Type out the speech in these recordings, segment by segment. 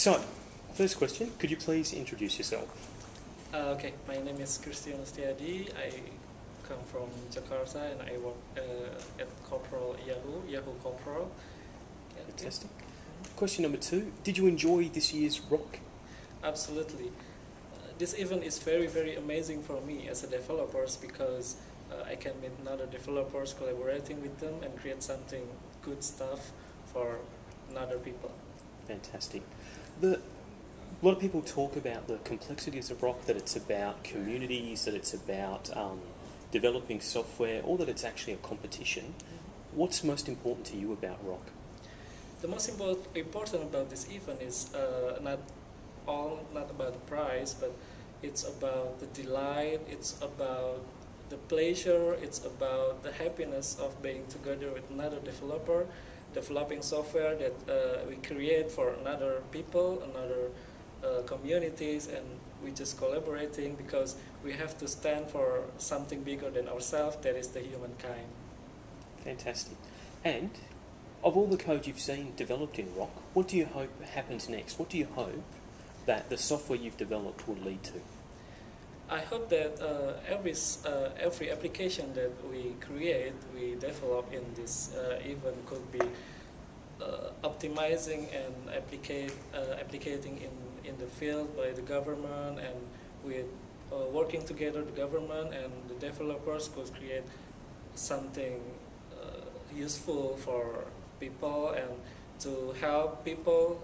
So, first question, could you please introduce yourself? Okay, my name is Kristiono Setyadi. I come from Jakarta and I work at Corporal RHoK Corporal. Fantastic. Question number 2, did you enjoy this year's RHoK? Absolutely. This event is very, very amazing for me as a developer because I can meet other developers, collaborating with them and create something good stuff for other people. Fantastic. A lot of people talk about the complexities of RHoK, that it's about communities, that it's about developing software, or that it's actually a competition. What's most important to you about RHoK? The most important about this event is not about the prize, but it's about the delight, it's about the pleasure, it's about the happiness of being together with another developer, developing software that we create for another people, another communities, and we just collaborating because we have to stand for something bigger than ourselves, that is the humankind. Fantastic. And of all the code you've seen developed in RHoK, what do you hope happens next? What do you hope that the software you've developed will lead to? I hope that every application that we create, we develop in this event could be optimizing and applicating in the field by the government, and with working together, the government and the developers could create something useful for people and to help people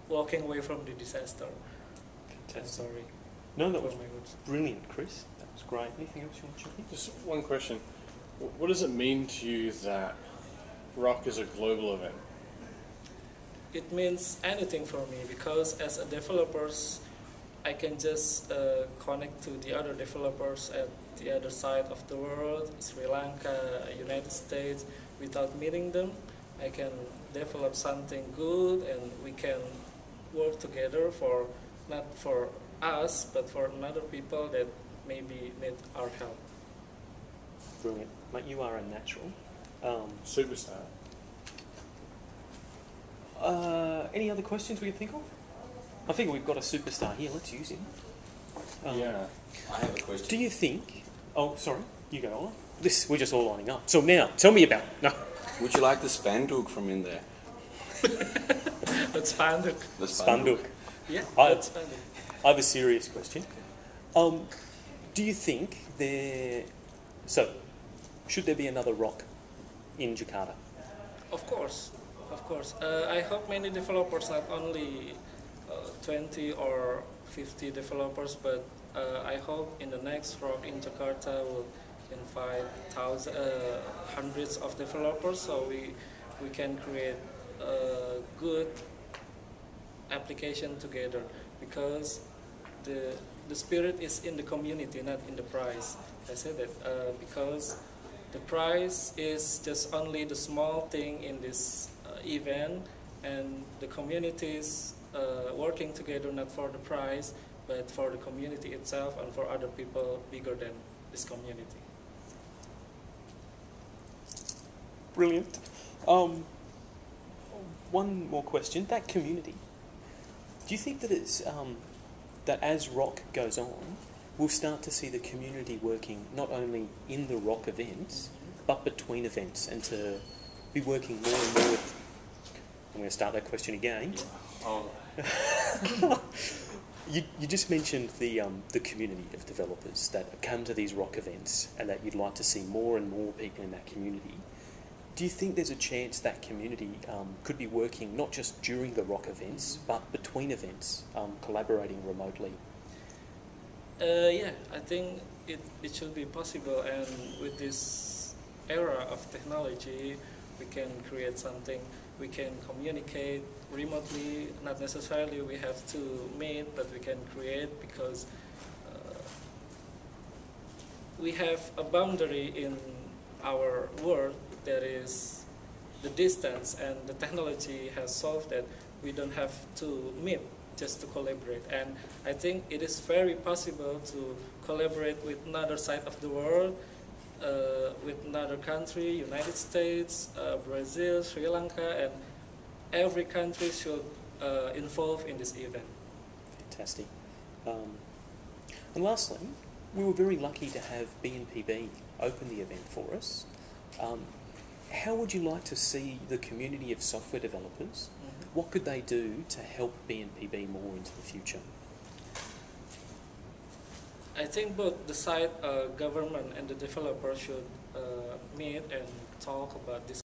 walking away from the disaster. Fantastic. I'm sorry. No, that was brilliant, Chris. That was great. Anything else you want to check in? Just one question. What does it mean to you that RHoK is a global event? It means anything for me because as a developer, I can just connect to the other developers at the other side of the world, Sri Lanka, United States, without meeting them. I can develop something good and we can work together for, not for us, but for other people that maybe need our help. Brilliant. Mate, you are a natural. Superstar. Any other questions we can think of? I think we've got a superstar here. Let's use him. Yeah. I have a question. Do you think... Oh, sorry. You go on. We're just all lining up. So now, tell me about... No. Would you like the Spanduk from in there? That's Spanduk. The Spanduk. Yeah, I that's Spanduk. have a serious question. Do you think should there be another RHoK in Jakarta? Of course. I hope many developers, not only 20 or 50 developers, but I hope in the next RHoK in Jakarta will invite hundreds of developers, so we can create a good application together, because the spirit is in the community, not in the prize. I said that because the prize is just only the small thing in this event, and the communities working together not for the prize, but for the community itself and for other people bigger than this community. Brilliant. One more question. That community, do you think that it's that as RHoK goes on, we'll start to see the community working not only in the RHoK events, but between events, and to be working more and more with... I'm going to start that question again. Oh. You just mentioned the community of developers that come to these RHoK events, and that you'd like to see more and more people in that community. Do you think there's a chance that community could be working not just during the RHoK events, but between events, collaborating remotely? Yeah, I think it should be possible, and with this era of technology, we can create something, we can communicate remotely, not necessarily we have to meet, but we can create, because we have a boundary in our world, that is the distance, and the technology has solved that. We don't have to meet just to collaborate, and I think it is very possible to collaborate with another side of the world with another country, United States, Brazil, Sri Lanka, and every country should involve in this event. Fantastic. And lastly, we were very lucky to have BNPB open the event for us. How would you like to see the community of software developers? What could they do to help BNPB more into the future? I think both the side government and the developer should meet and talk about this